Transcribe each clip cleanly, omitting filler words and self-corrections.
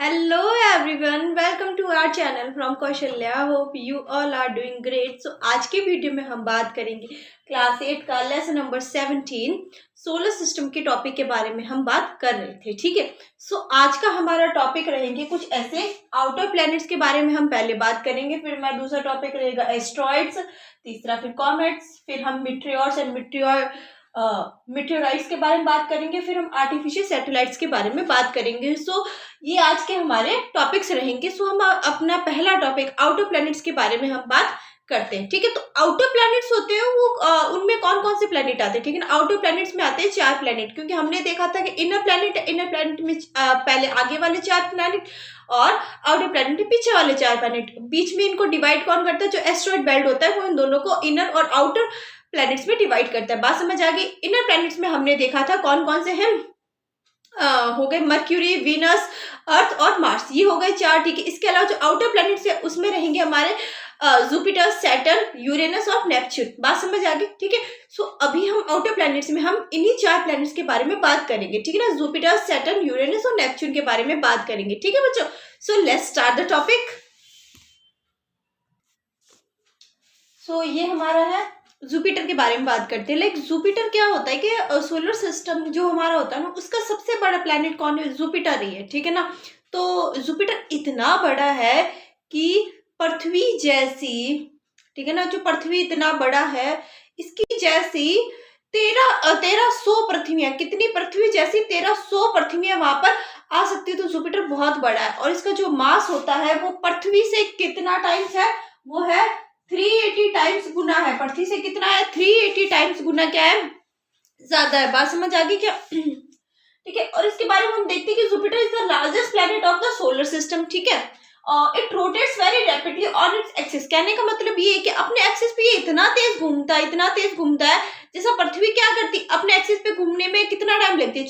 Hello everyone, welcome to our channel from Kaushalya. Hope you all are doing great. So आज के video में हम बात करेंगे क्लास 8 का लेसन नंबर 17 सोलर सिस्टम के टॉपिक के बारे में हम बात कर रहे थे. ठीक है. सो आज का हमारा टॉपिक रहेंगे कुछ ऐसे आउटर प्लैनेट्स के बारे में हम पहले बात करेंगे, फिर हमारा दूसरा टॉपिक रहेगा एस्ट्रॉइड्स, तीसरा फिर कॉमेट्स, फिर हम मिट्रियोर्स एंड मिट्योराइट्स के बारे में बात करेंगे, फिर हम आर्टिफिशियल सैटेलाइट्स के बारे में बात करेंगे. सो ये आज के हमारे टॉपिक्स रहेंगे. सो हम अपना पहला टॉपिक आउटर प्लैनेट्स के बारे में हम बात करते हैं. ठीक है. तो आउटर प्लैनेट्स होते हैं वो उनमें कौन कौन से प्लैनेट आते हैं. ठीक है ना. आउटर प्लैनेट्स में आते हैं 4 प्लैनेट, क्योंकि हमने देखा था कि इनर प्लैनेट में पहले आगे वाले 4 प्लैनेट और आउटर प्लैनेट में पीछे वाले 4 प्लैनेट. बीच में इनको डिवाइड कौन करता है, जो एस्ट्रॉइड बेल्ट होता है वो इन दोनों को इनर और आउटर प्लैनेट्स में डिवाइड करता है. बात समझ आ गई. इनर प्लैनेट्स में हमने देखा था कौन कौन से हैं, हो गए मर्क्यूरी, वीनस, अर्थ और मार्स. ये हो गए 4. ठीक है. इसके अलावा जो आउटर प्लैनेट्स है उसमें रहेंगे हमारे जुपिटर, सैटर्न, यूरेनस और नेपच्यून. बात समझ आ गई. ठीक है. सो अभी हम आउटर प्लैनेट्स में हम इन्हीं 4 प्लैनेट्स के बारे में बात करेंगे. ठीक है ना. जुपिटर, सैटर्न, यूरेनस और नेपच्यून के बारे में बात करेंगे. ठीक है बच्चों. So let's start the topic. So ये हमारा है जुपिटर के बारे में बात करते हैं. लाइक जुपिटर क्या होता है कि सोलर सिस्टम जो हमारा होता है ना, उसका सबसे बड़ा प्लैनेट कौन है, जुपिटर ही है. ठीक है ना. तो जुपिटर इतना बड़ा है कि पृथ्वी जैसी, ठीक है ना, जो पृथ्वी इतना बड़ा है इसकी जैसी 1300 पृथ्वियां, कितनी पृथ्वी जैसी 1300 पृथ्वियां वहां पर आ सकती है. तो जुपिटर बहुत बड़ा है और इसका जो मास होता है वो पृथ्वी से कितना टाइम्स है, वो है 380 टाइम्स गुना है. पृथ्वी से कितना है, 380 टाइम्स गुना क्या है, ज्यादा है. बात समझ आ गई क्या. ठीक है. और इसके बारे में हम देखते हैं कि Jupiter is the largest planet of the solar system. ठीक है. It rotates very rapidly on its axis. कहने का मतलब ये है कि अपने एक्सिस पे ये इतना तेज घूमता है जैसा पृथ्वी क्या करती, अपने एक्सिस पे घूमने में कितना टाइम लगती है,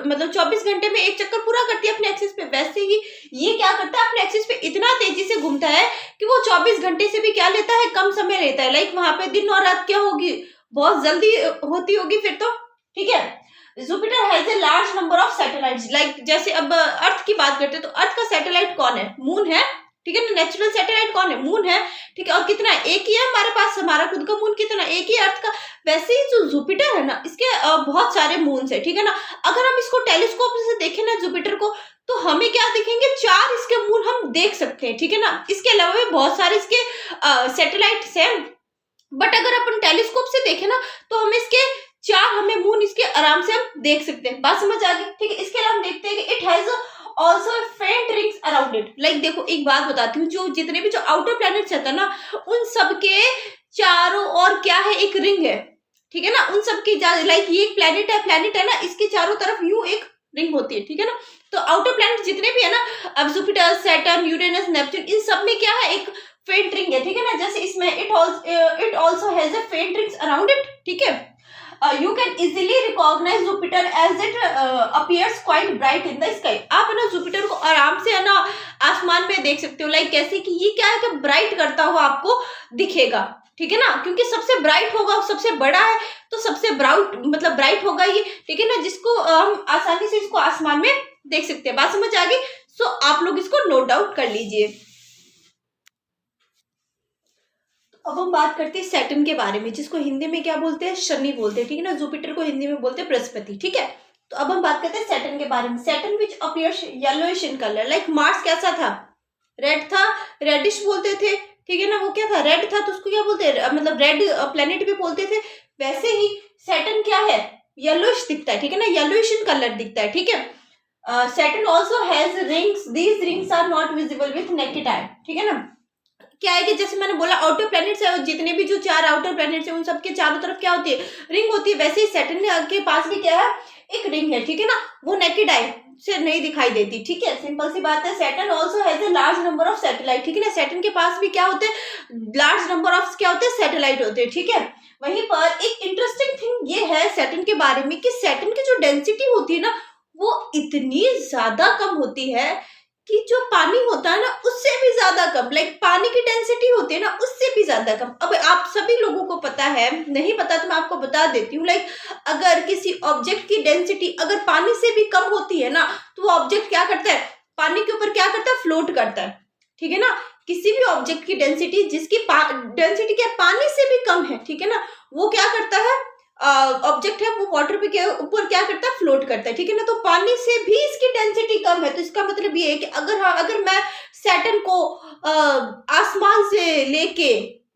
मतलब 24 घंटे में एक चक्कर पूरा करती है अपने एक्सिस पे. वैसे ही ये क्या करता है, अपने एक्सिस पे इतना तेजी से घूमता है कि वो 24 घंटे से भी क्या लेता है, कम समय लेता है. लाइक वहां पे दिन और रात क्या होगी, बहुत जल्दी होती होगी फिर तो. ठीक है. Jupiter has a large number of satellites. Like जैसे अब अर्थ की बात करते हैं तो अर्थ का सैटेलाइट कौन है, मून है. ठीक है ना. नेचुरल सैटेलाइट कौन है, मून है. ठीक है. और कितना, एक ही है हमारे पास, हमारा खुद का मून कितना, एक ही अर्थ का. वैसे ही जो जुपिटर है ना, इसके बहुत सारे मून्स है. ठीक है ना. अगर हम इसको टेलीस्कोप से देखें ना जुपिटर को, तो हमें क्या दिखेंगे, 4 इसके मून हम देख सकते हैं. ठीक है ना. इसके अलावा भी बहुत सारे इसके सैटेलाइट्स हैं, बट अगर अपन टेलीस्कोप से देखें ना तो हमें इसके 4 हमें मून इसके आराम से हम देख सकते हैं. बात समझ आ गई. ठीक है. इसके अलावा हम देखते हैं कि इट हैज ऑल्सो फेंट रिंग्स अराउंड इट. लाइक देखो एक बात बताती हूँ, जो जितने भी जो आउटर प्लैनेट्स रहता है ना, उन सबके चारों ओर क्या है, एक रिंग है. ठीक है ना. उन सबकी लाइक ये एक प्लैनेट है ना, इसके चारों तरफ यूं एक रिंग होती है. ठीक है ना. तो आउटर प्लैनेट जितने भी है ना, अब जुपिटर, सैटर्न, यूरेनस, नेपच्यून, इन सब में क्या है, एक फेंट रिंग है. ठीक है ना. जैसे इसमें इट ऑल्सो हैज ए फेंट रिंग्स अराउंड इट. ठीक है. You can easily recognize Jupiter as it appears quite bright in the sky. आप है ना जुपिटर को आराम से है ना आसमान में देख सकते हो. लाइक कैसे कि ये क्या है कि ब्राइट करता हुआ आपको दिखेगा. ठीक है ना. क्योंकि सबसे ब्राइट होगा, सबसे बड़ा है तो सबसे ब्राइट होगा ये. ठीक है ना. जिसको हम आसानी से इसको आसमान में देख सकते हैं. बात समझ आ गई. सो आप लोग इसको नोट डाउन कर लीजिए. अब हम बात करते हैं सैटर्न के बारे में, जिसको हिंदी में क्या बोलते हैं, शनि बोलते हैं. ठीक है ना. जुपिटर को हिंदी में बोलते हैं बृहस्पति. ठीक है. तो अब हम बात करते हैं सैटर्न के बारे में. Saturn which appears yellowish in colour. Like Mars कैसा था, रेड था, रेडिश बोलते थे. ठीक है ना. वो क्या था, रेड था, तो उसको क्या बोलते हैं, मतलब रेड प्लेनेट भी बोलते थे. वैसे ही सैटर्न क्या है, येलोइश दिखता है. ठीक है ना. येलोइश इन कलर दिखता है. ठीक है. Saturn also has rings. These rings are not visible with naked eye. ठीक है ना. क्या है कि जैसे मैंने बोला आउटर प्लैनेट्स है, जितने भी जो 4 आउटर प्लैनेट्स है उन सबके चारों तरफ क्या होती है, रिंग होती है. वैसे ही सैटर्न के पास भी क्या है, एक रिंग है. ठीक है ना. वो नेकेड आई से नहीं दिखाई देती. ठीक है. सिंपल सी बात है. Saturn also has a large number of satellite. ठीक है ना. सैटर्न के पास भी क्या होते हैं, लार्ज नंबर ऑफ क्या होते हैं, सैटेलाइट होते हैं. ठीक है. वहीं पर एक इंटरेस्टिंग थिंग ये है सैटर्न के बारे में कि सैटर्न की जो डेंसिटी होती है ना, वो इतनी ज्यादा कम होती है कि जो पानी होता है ना उससे भी ज्यादा कम. लाइक पानी की डेंसिटी होती है ना उससे भी ज्यादा कम. अब आप सभी लोगों को पता है, नहीं पता तो मैं आपको बता देती हूँ. लाइक अगर किसी ऑब्जेक्ट की डेंसिटी अगर पानी से भी कम होती है ना, तो वो ऑब्जेक्ट क्या करता है, पानी के ऊपर क्या करता है, फ्लोट करता है, ठीक है ना। किसी भी ऑब्जेक्ट की डेंसिटी जिसकी डेंसिटी क्या पानी से भी कम है, ठीक है ना, वो क्या करता है, ऑब्जेक्ट है वो वाटर पे के ऊपर क्या करता है, फ्लोट करता है, ठीक है ना। तो पानी से भी इसकी डेंसिटी कम है, तो इसका मतलब ये है कि अगर मैं सैटर्न को आसमान से लेके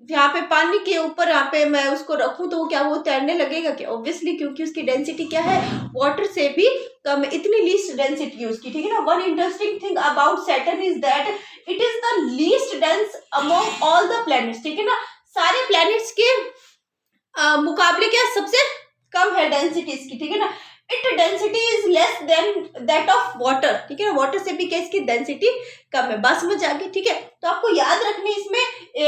यहाँ पे पानी के ऊपर यहाँ पे मैं उसको रखूं, तो वो क्या, वो तैरने लगेगा क्या, ऑब्वियसली, क्योंकि उसकी डेंसिटी क्या है, वाटर से भी कम है, इतनी लीस्ट डेंसिटी है उसकी, ठीक है ना। One interesting thing about Saturn is that it is the least dense among all the planets, ठीक है ना। सारे प्लैनेट्स के मुकाबले क्या सबसे कम है डेंसिटी इसकी, ठीक है ना। It density is less than that of water, ठीक है ना, वाटर से भी क्या इसकी डेंसिटी कम है। बात समझ आ गई, ठीक है। तो आपको याद रखनी,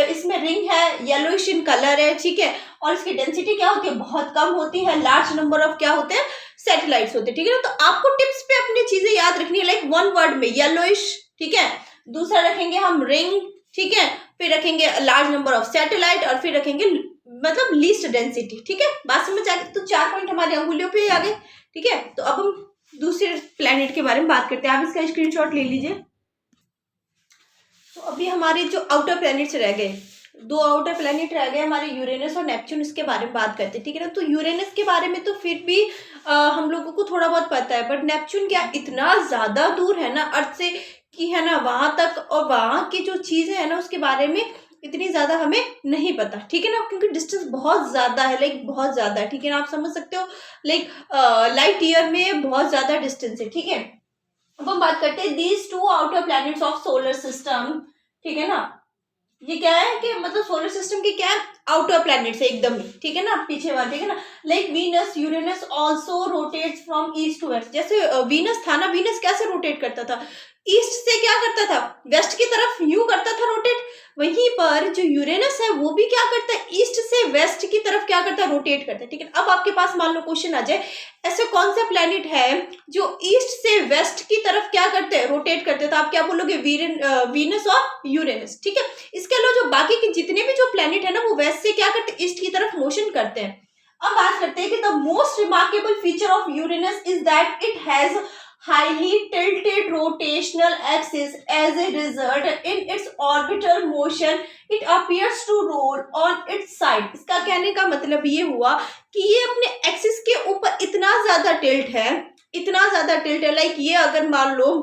इसमें रिंग है, येलोइश इन कलर है, ठीक है, और इसकी डेंसिटी क्या होती है, बहुत कम होती है। लार्ज नंबर ऑफ क्या होते हैं, सैटेलाइट्स होते हैं, ठीक है ना। तो आपको टिप्स पे अपनी चीजें याद रखनी है, लाइक वन वर्ड में येलोइश, ठीक है, दूसरा रखेंगे हम रिंग, ठीक है, फिर रखेंगे लार्ज नंबर ऑफ सैटेलाइट, और फिर रखेंगे मतलब लीस्ट डेंसिटी, ठीक है। बात समझ आ गई। तो 4 पॉइंट हमारे अंगुलियों पे आ गए, ठीक है। तो अब हम दूसरे प्लेनेट के बारे में बात करते हैं, आप इसका स्क्रीनशॉट ले लीजिए। तो अभी हमारे जो आउटर प्लैनेट्स रह गए, 2 आउटर प्लैनेट रह गए हमारे, यूरेनस और नेपच्यून, इसके बारे में बात करते हैं, ठीक है ना। तो यूरेनस के बारे में तो फिर भी हम लोगों को थोड़ा बहुत पता है, बट नेपच्यून क्या इतना ज्यादा दूर है ना अर्थ से कि है ना, वहां तक और वहां की जो चीजें है ना उसके बारे में इतनी ज्यादा हमें नहीं पता, ठीक है ना, क्योंकि डिस्टेंस बहुत ज्यादा है, लाइक बहुत ज्यादा है, ठीक है ना। आप समझ सकते हो, लाइक लाइट ईयर में बहुत ज्यादा डिस्टेंस है, ठीक है। अब हम बात करते हैं these 2 outer planets of solar system, ठीक है ना। ये क्या है कि मतलब सोलर सिस्टम की क्या है, आउटर प्लैनेट्स है एकदम ही, ठीक है ना, पीछे वाले, ठीक है ना। Like Venus, Uranus also rotates from east to west. जैसे वीनस था ना, वीनस कैसे रोटेट करता था, ईस्ट से क्या करता था, वेस्ट की तरफ यूं करता था रोटेट। वहीं पर जो यूरेनस है वो भी क्या करता है, ईस्ट से वेस्ट की तरफ क्या करता है, रोटेट करता है, ठीक है। अब आपके पास मान लो क्वेश्चन आ जाए, ऐसे कौन सा प्लैनेट है जो ईस्ट से वेस्ट की तरफ क्या करते हैं, रोटेट करते हैं, तो आप क्या बोलोगे, वीनस और यूरेनस, ठीक है। इसके अलावा जो बाकी के जितने भी जो प्लैनेट है ना वो वेस्ट से क्या करते हैं, ईस्ट की तरफ मोशन करते हैं। अब बात करते हैं कि the most remarkable feature of Uranus is that it has highly tilted rotational axis. As a result, in its orbital motion it appears to roll on its side. इसका कहने का मतलब ये हुआ कि ये अपने एक्सिस के ऊपर इतना ज्यादा टिल्ट है, इतना ज्यादा टिल्ट है, लाइक ये अगर मान लो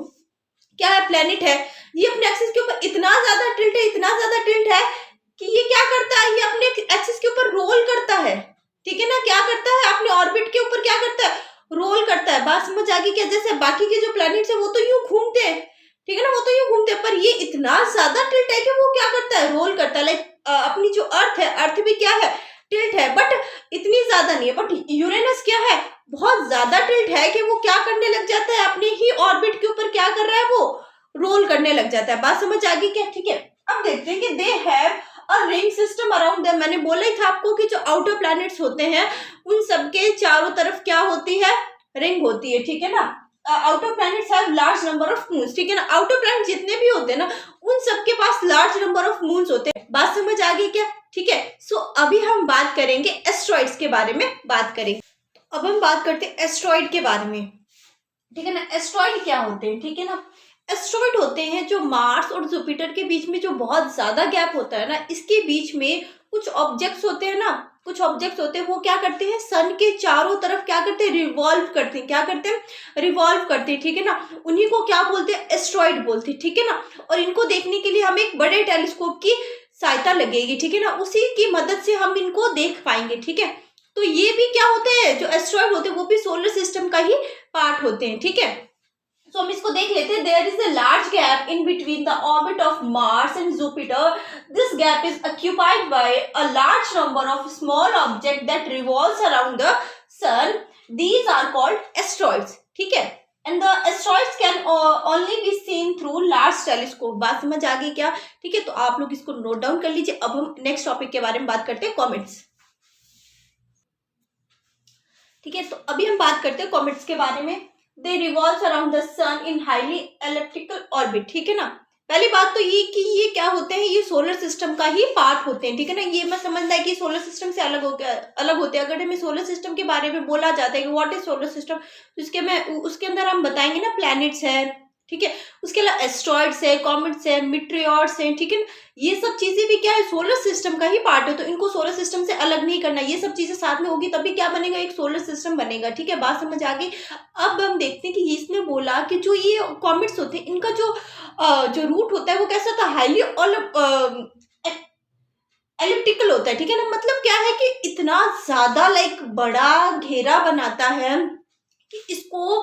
क्या है, प्लेनेट है, ये अपने एक्सिस के ऊपर इतना ज्यादा टिल्ट है, इतना ज्यादा टिल्ट है कि ये क्या करता है, ये अपने एक्सिस के ऊपर रोल करता है, ठीक है ना। क्या करता है, अपने ऑर्बिट के ऊपर क्या करता है, रोल करता है। बात समझ आ गई क्या, जैसे बाकी के जो प्लैनेट्स है वो तो यूं घूमते हैं, ठीक है ना, वो तो यूं घूमते हैं, पर ये इतना ज्यादा टिल्ट है कि वो क्या करता है, रोल करता है। लाइक अपनी जो अर्थ है, अर्थ भी क्या है, टिल्ट है, बट इतनी ज्यादा नहीं है। बट यूरेनस क्या है, बहुत ज्यादा टिल्ट है कि वो क्या करने लग जाता है, अपने ही ऑर्बिट के ऊपर क्या कर रहा है, वो रोल करने लग जाता है। बात समझ आ गई क्या, ठीक है। अब देखते हैं कि they have a ring system around them. मैंने बोला ही था आपको कि जो आउटर प्लैनेट्स होते हैं उन सबके चारों तरफ क्या होती है, रिंग होती है, ठीक है ना। Outer planets have large number of moons, ठीक है ना। आउटर प्लैनेट जितने भी होते हैं ना उन सबके पास लार्ज नंबर ऑफ मून्स होते हैं। बात समझ आ गई क्या, ठीक है। सो अभी हम बात करेंगे एस्ट्रॉइड्स के बारे में बात करेंगे। अब हम बात करते हैं एस्ट्रॉइड के बारे में, ठीक है ना। एस्ट्रॉइड क्या होते हैं, ठीक है ना। एस्ट्रॉइड होते हैं जो मार्स और जुपिटर के बीच में जो बहुत ज्यादा गैप होता है ना, इसके बीच में कुछ ऑब्जेक्ट्स होते हैं ना, कुछ ऑब्जेक्ट्स होते हैं वो क्या करते हैं, सन के चारों तरफ क्या करते हैं, रिवॉल्व करते हैं, क्या करते हैं, रिवॉल्व करते हैं, ठीक है ना। उन्हीं को क्या बोलते हैं, एस्ट्रॉइड बोलते हैं, ठीक है ना। और इनको देखने के लिए हमें एक बड़े टेलीस्कोप की सहायता लगेगी, ठीक है ना, उसी की मदद से हम इनको देख पाएंगे, ठीक है। तो ये भी क्या होते हैं, जो एस्ट्रॉइड होते हैं वो भी सोलर सिस्टम का ही पार्ट होते हैं, ठीक है। तो हम इसको देख लेते हैं। There is a large gap in between the orbit of Mars and Jupiter. This gap is occupied by a large number of small object that revolves around the sun. These are called asteroids, ठीक है। And the asteroids can only be seen through large telescope. बात समझ आ गई क्या, ठीक है। तो आप लोग इसको नोट डाउन कर लीजिए। अब हम नेक्स्ट टॉपिक के बारे में बात करते हैं, कॉमेट्स, ठीक है। तो अभी हम बात करते हैं कॉमेट्स के बारे में। They revolve around the sun in highly elliptical orbit, ठीक है ना। पहली बात तो ये कि ये क्या होते हैं, ये सोलर सिस्टम का ही पार्ट होते हैं, ठीक है ना। ये मैं समझना है कि सोलर सिस्टम से अलग होते हैं। अगर हमें सोलर सिस्टम के बारे में बोला जाता है कि व्हाट इज सोलर सिस्टम, तो उसके अंदर हम बताएंगे ना, प्लैनेट्स है, ठीक है। उसके अलावा एस्ट्रॉइड्स है, कॉमेट्स है, मीटियोर्स है, ठीक है ना। ये सब चीजें भी क्या है, सोलर सिस्टम का ही पार्ट है, तो इनको सोलर सिस्टम से अलग नहीं करना। ये सब चीजें साथ में होगी तभी क्या बनेगा, एक सोलर सिस्टम बनेगा, ठीक है। बात समझ आ गई। अब हम देखते हैं कि इसने बोला कि जो ये कॉमेट्स होते हैं इनका जो रूट होता है वो कैसा था, हाईली एलिप्टिकल होता है, ठीक है ना। मतलब क्या है कि इतना ज्यादा लाइक बड़ा घेरा बनाता है कि इसको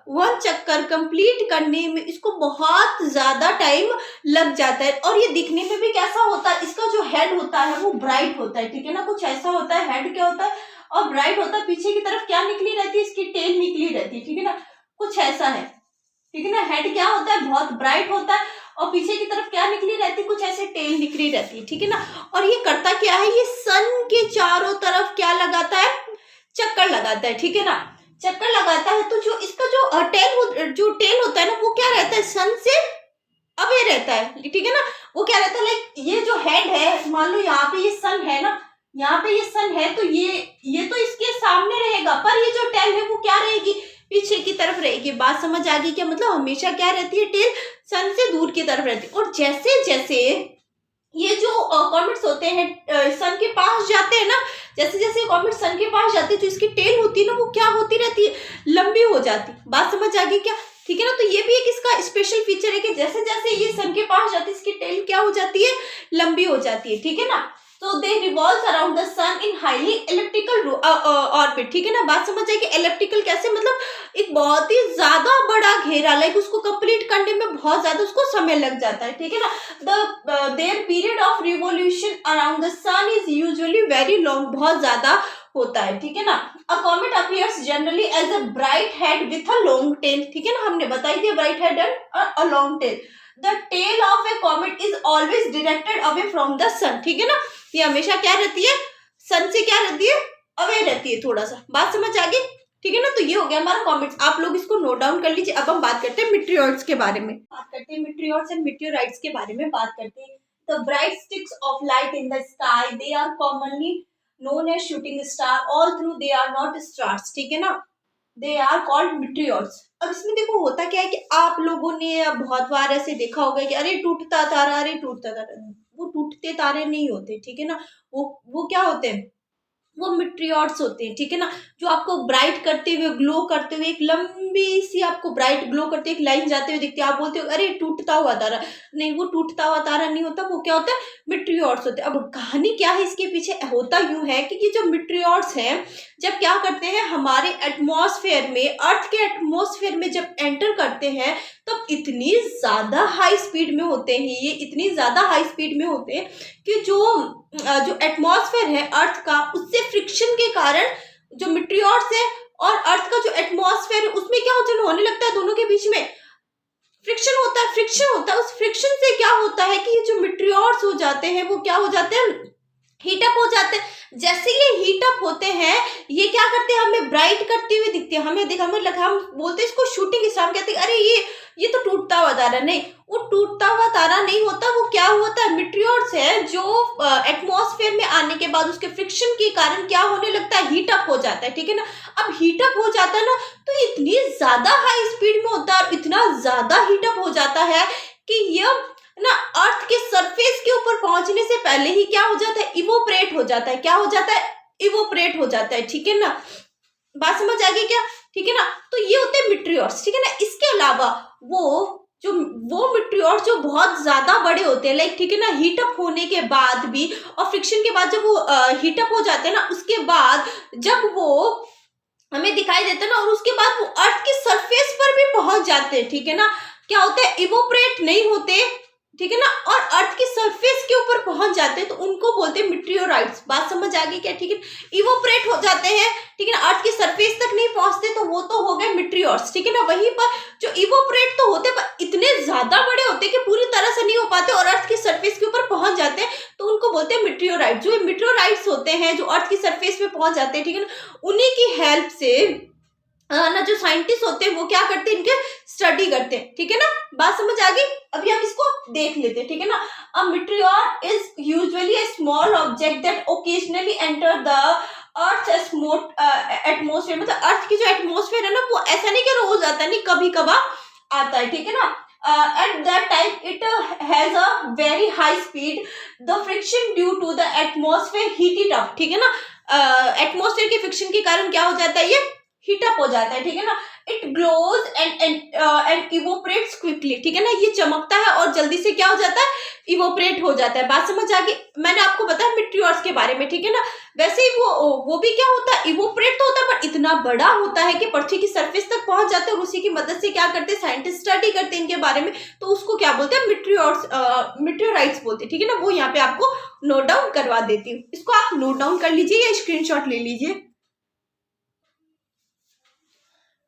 वन चक्कर कंप्लीट करने में इसको बहुत ज्यादा टाइम लग जाता है। और ये दिखने में भी कैसा होता है, इसका जो हेड होता है वो ब्राइट होता है, ठीक है ना। कुछ ऐसा होता है, हेड क्या होता है और ब्राइट होता है। पीछे की तरफ क्या निकली रहती है, इसकी टेल निकली रहती है, ठीक है ना। कुछ ऐसा है, ठीक है ना। हेड क्या होता है, बहुत ब्राइट होता है और पीछे की तरफ क्या निकली रहती है, कुछ ऐसे टेल निकली रहती है, ठीक है ना। और ये करता क्या है, ये सन के चारों तरफ क्या लगाता है, चक्कर लगाता है, ठीक है ना। चक्कर लगाता है तो जो इसका जो टेल होता है ना वो क्या रहता है, सन से अवे रहता है, ठीक है ना। वो क्या रहता है, लाइक ये जो हेड है, मान लो यहाँ पे ये सन है ना, यहाँ पे ये सन है तो ये तो इसके सामने रहेगा, पर ये जो टेल है वो क्या रहेगी, पीछे की तरफ रहेगी। बात समझ आ गई क्या, मतलब हमेशा क्या रहती है, टेल सन से दूर की तरफ रहती है। और जैसे जैसे ये जो कॉमेट्स होते हैं सन के पास जाते हैं ना, जैसे जैसे कॉमेट सन के पास जाते हैं, जो इसकी टेल होती है ना वो क्या होती रहती है, लंबी हो जाती है। बात समझ आ गई क्या, ठीक है ना। तो ये भी एक इसका स्पेशल फीचर है कि जैसे जैसे ये सन के पास जाती है इसकी टेल क्या हो जाती है, लंबी हो जाती है, ठीक है ना। तो they revolve around the sun in highly elliptical orbit, ठीक है ना। बात समझ आएगी, इलेप्टिकल कैसे, मतलब एक बहुत ही ज्यादा बड़ा घेरा, लाइक उसको कंप्लीट करने में बहुत ज्यादा उसको समय लग जाता है, ठीक है ना। Their period of revolution around the sun is usually very long, बहुत ज्यादा होता है, ठीक है ना। A comet appears generally as a bright head with a long tail, ठीक है ना। हमने बताई थी bright head and a long tail. The tail of a comet is always directed away from the sun, ठीक है ना। ये हमेशा क्या रहती है, सन से क्या रहती है, अवे रहती है थोड़ा सा। बात समझ आ गई, ठीक है ना। तो ये हो गया हमारा कॉमेट्स, आप लोग इसको नोट डाउन कर लीजिए। अब हम बात करते हैं मीटियोर्स के बारे में, मीटियोर्स एंड मीटियोराइट्स के बारे में बात करते हैं। The bright sticks of light in the sky, they are commonly known as shooting star, all through they are not stars, ठीक है ना। They are called meteors. अब इसमें देखो होता क्या है कि आप लोगों ने बहुत बार ऐसे देखा होगा कि अरे टूटता तारा, अरे टूटता तारा। वो टूटते तारे नहीं होते, ठीक है ना। वो क्या होते हैं, वो मीटियोर्स होते हैं, ठीक है ना। जो आपको ब्राइट करते हुए, ग्लो करते हुए, एक लंबी सी आपको ब्राइट ग्लो करते हुए एक लाइन जाते हुए दिखती है, आप बोलते हो अरे टूटता हुआ तारा। नहीं, वो टूटता हुआ तारा नहीं होता, वो क्या होता है, मीटियोर्स होते हैं। अब कहानी क्या है इसके पीछे, होता यूं है कि ये जो मीटियोर्स हैं जब क्या करते हैं हमारे एटमॉस्फेयर में, अर्थ के एटमॉस्फेयर में जब एंटर करते हैं तब इतनी ज्यादा हाई स्पीड में होते हैं, ये इतनी ज्यादा हाई स्पीड में होते हैं कि जो एटमॉस्फेयर है अर्थ का, उससे फ्रिक्शन के कारण जो मीटियोर्स है और अर्थ का जो एटमॉस्फेयर है उसमें क्या होने लगता है, दोनों के बीच में फ्रिक्शन होता है। उस फ्रिक्शन से क्या होता है कि ये जो मीटियोर्स हो जाते हैं वो क्या हो जाते हैं, हीटअप हो जाते हैं। जैसे ये हीटअप होते हैं ये क्या करते हैं, हमें ब्राइट करते हुए दिखते हैं, हमें लगा, हम बोलते हैं इसको शूटिंग स्टार, कहते हैं अरे ये तो टूटता हुआ तारा। नहीं, वो टूटता हुआ तारा नहीं होता, वो क्या होता है, मीटियोर्स है जो एटमॉस्फेयर में आने के बाद उसके फ्रिक्शन के कारण क्या होने लगता है, हीटअप हो जाता है, ठीक है ना। अब हीटअप हो जाता है ना तो इतनी ज्यादा हाई स्पीड में होता है और इतना ज्यादा हीटअप हो जाता है कि यह ना अर्थ के सरफेस के ऊपर पहुंचने से पहले ही क्या हो जाता है, इवोपरेट हो जाता है। क्या हो जाता है, इवोपरेट हो जाता है, ठीक है ना। बात समझ आ गई क्या, ठीक है ना। तो ये होते हैं मीटियोर्स, ठीक है ना। इसके अलावा वो मीटियोर्स जो बहुत ज्यादा बड़े होते हैं, लाइक, ठीक है ना, हीटअप होने के बाद भी और फ्रिक्शन के बाद जब वो हीटअप हो जाते हैं ना, उसके बाद जब वो हमें दिखाई देता है ना और उसके बाद वो अर्थ के सरफेस पर भी पहुंच जाते हैं, ठीक है ना। क्या होता है, इवोपरेट नहीं होते, ठीक है ना, और अर्थ के सरफेस के ऊपर पहुंच जाते हैं तो उनको बोलते हैं मीटियोराइट्स। बात समझ आ गई क्या, ठीक है। इवोपरेट हो जाते हैं, ठीक है ना, अर्थ के सरफेस तक नहीं पहुंचते तो वो तो हो गए मीटियोर्स, ठीक है ना। वहीं पर जो इवोपरेट तो होते पर इतने ज्यादा बड़े होते कि पूरी तरह से नहीं हो पाते और अर्थ के सरफेस के ऊपर पहुंच जाते हैं तो उनको बोलते हैं मीटियोराइट। जो मीटियोराइट्स होते हैं जो अर्थ की सरफेस पे पहुंच जाते हैं, ठीक है ना, उन्हीं की हेल्प से ना जो साइंटिस्ट होते हैं वो क्या करते हैं, इनके स्टडी करते हैं, ठीक है ना। बात समझ आ गई। अभी हम इसको देख लेते हैं, ठीक है ना। A meteor is usually a small object that occasionally enter the earth atmosphere, मतलब अर्थ की जो एटमॉस्फेयर है ना वो ऐसा नहीं कि रोज आता है, नहीं, कभी कभार आता है, ठीक है ना। At that time it has a very high speed, the friction due to the atmosphere heat it up, ठीक है ना। एटमॉस्फेयर के फ्रिक्शन के कारण क्या हो जाता है, ये हीट अप हो जाता है, ठीक है ना। इट ग्लोज एंड इवोपरेट्स क्विकली, ठीक है ना। ये चमकता है और जल्दी से क्या हो जाता है, इवोपरेट हो जाता है। बात समझ आ गई। मैंने आपको बताया मीटियोर्स के बारे में, ठीक है ना। वैसे ही वो भी क्या होता है, इवोपरेट तो होता है पर इतना बड़ा होता है कि पृथ्वी की सरफेस तक पहुंच जाते हैं, और उसी की मदद से क्या करते हैं साइंटिस्ट, स्टडी करते हैं इनके बारे में। तो उसको क्या बोलते हैं, मीटियोराइट्स बोलते हैं, ठीक है ना। वो यहाँ पे आपको नोट डाउन करवा देती हूँ, इसको आप नोट डाउन कर लीजिए या स्क्रीनशॉट ले लीजिए।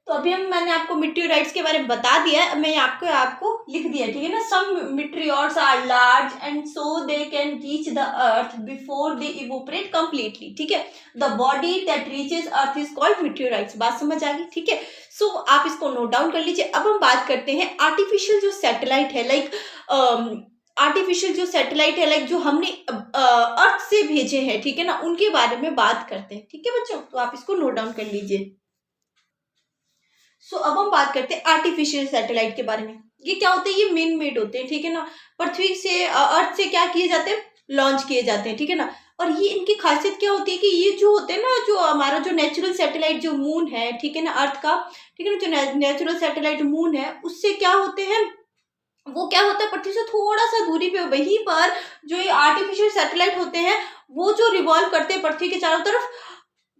तो अभी मैंने आपको मीटियोराइट्स के बारे में बता दिया है, मैं आपको लिख दिया, ठीक है ना। Some meteors are large and so they can reach the earth before they evaporate completely, ठीक है। The body that reaches earth is called meteorites. बात समझ आ गई, ठीक है। सो आप इसको नोट डाउन कर लीजिए। अब हम बात करते हैं आर्टिफिशियल जो सैटेलाइट है, लाइक आर्टिफिशियल जो सैटेलाइट है, लाइक जो हमने अर्थ से भेजे हैं, ठीक है ना, उनके बारे में बात करते हैं, ठीक है बच्चों। तो आप इसको नोट डाउन कर लीजिए। सो अब हम बात करते हैं आर्टिफिशियल सैटेलाइट के बारे में। ये क्या होते हैं, ये मेन मेड होते हैं, ठीक है ना। पृथ्वी से अर्थ से क्या किए जाते हैं, लॉन्च किए जाते हैं, ठीक है ना। और ये इनकी खासियत क्या होती है कि ये जो होते हैं ना, जो हमारा जो नेचुरल सैटेलाइट जो मून है, ठीक है ना, अर्थ का, ठीक है ना, जो नेचुरल सैटेलाइट मून है, उससे क्या होते हैं, वो क्या होता है पृथ्वी से थोड़ा सा दूरी पे, वहीं पर जो ये आर्टिफिशियल सैटेलाइट होते हैं वो जो रिवॉल्व करते हैं पृथ्वी के चारों तरफ,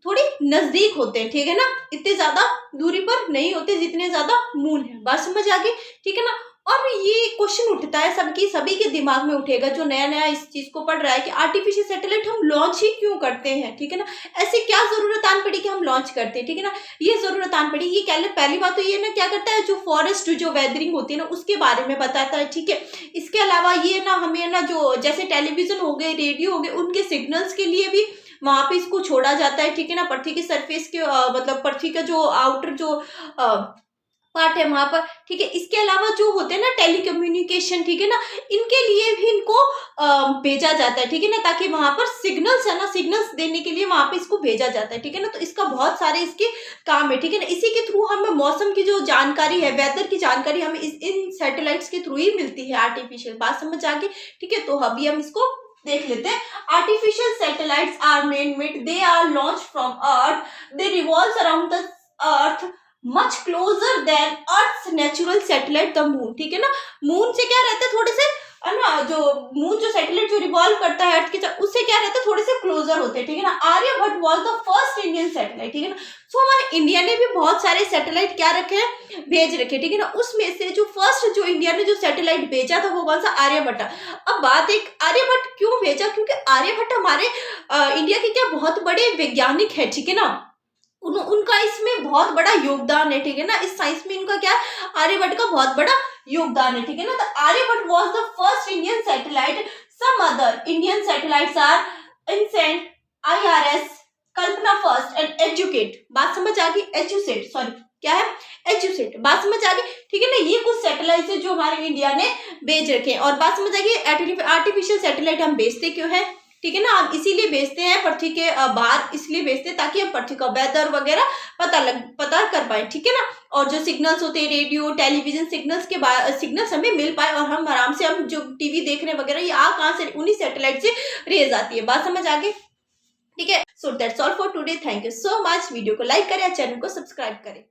थोड़ी नजदीक होते हैं, ठीक है ना। इतने ज्यादा दूरी पर नहीं होते जितने ज्यादा मून है। बात समझ आ गई, ठीक है ना। और ये क्वेश्चन उठता है सभी के दिमाग में उठेगा जो नया नया इस चीज को पढ़ रहा है कि आर्टिफिशियल सैटेलाइट हम लॉन्च ही क्यों करते हैं, ठीक है ना। ऐसी क्या जरूरत आन पड़ी कि हम लॉन्च करते हैं, ठीक है ना। ये जरूरत आन पड़ी, ये क्या, पहली बात तो ये ना क्या करता है, जो फॉरेस्ट जो वेदरिंग होती है ना उसके बारे में बताता है, ठीक है। इसके अलावा ये ना हमें ना जो जैसे टेलीविजन हो गए, रेडियो हो गए, उनके सिग्नल्स के लिए भी वहां पे इसको छोड़ा जाता है, ठीक है ना। पृथ्वी की सरफेस के मतलब पृथ्वी का जो आउटर जो पार्ट है वहां पर, ठीक है। इसके अलावा जो होते हैं ना टेलीकम्युनिकेशन, ठीक है ना, इनके लिए भी इनको भेजा जाता है, ठीक है ना, ताकि वहां पर सिग्नल्स है ना, सिग्नल्स देने के लिए वहां पे इसको भेजा जाता है, ठीक है ना। तो इसका बहुत सारे इसके काम है, ठीक है ना। इसी के थ्रू हमें मौसम की जो जानकारी है, वेदर की जानकारी हमें इन सैटेलाइट्स के थ्रू ही मिलती है आर्टिफिशियल। बात समझ आ गई, ठीक है। तो अभी हम इसको देख लेते हैं। Artificial satellites are man made, they are launch from earth, they revolve around the earth much closer than earth natural satellite the moon, ठीक है ना। मून से क्या रहता है थोड़े से ना, जो मून जो सैटेलाइट जो रिवॉल्व करता है अर्थ के साथ, उससे क्या रहता है थोड़े से क्लोजर होते हैं, ठीक है ना। Aryabhata was the first Indian satellite, ठीक है ना। सो हमारे इंडिया ने भी बहुत सारे सैटेलाइट क्या रखे हैं, भेज रखे, ठीक है ना। उसमें से जो फर्स्ट जो इंडिया ने जो सैटेलाइट भेजा था वो कौन सा, आर्यभट्ट। अब बात एक आर्यभट्ट क्यों भेजा, क्योंकि आर्यभट्ट हमारे इंडिया के क्या बहुत बड़े वैज्ञानिक है, ठीक है ना। उनका इसमें बहुत बड़ा योगदान है, ठीक है ना। इस साइंस में इनका क्या, आर्यभट्ट का बहुत बड़ा योगदान है, ठीक है ना। तो Aryabhata was the first Indian satellite. Some other Indian satellites are INSAT, IRS, Kalpana first and एजुकेट। बात समझ आ गई, एजुसेट, सॉरी क्या है, एजुसेट। बात समझ आ गई, ठीक है ना। ये कुछ सैटेलाइट है जो हमारे इंडिया ने भेज रखे हैं। और बात समझ आ गई, आर्टिफिशियल सैटेलाइट हम भेजते क्यों है, ठीक है ना। हम इसीलिए भेजते हैं पृथ्वी के बाहर, इसलिए भेजते हैं ताकि हम पृथ्वी का वेदर वगैरह पता कर पाए, ठीक है ना। और जो सिग्नल्स होते हैं रेडियो टेलीविजन सिग्नल्स के सिग्नल्स हमें मिल पाए, और हम आराम से हम जो टीवी देख रहे हैं वगैरह, ये कहाँ से, उन्हीं सैटेलाइट से रेज आती है। बात समझ आ गई, ठीक है। So that's all for today, thank you so much. Video को लाइक करें, चैनल को सब्सक्राइब करें।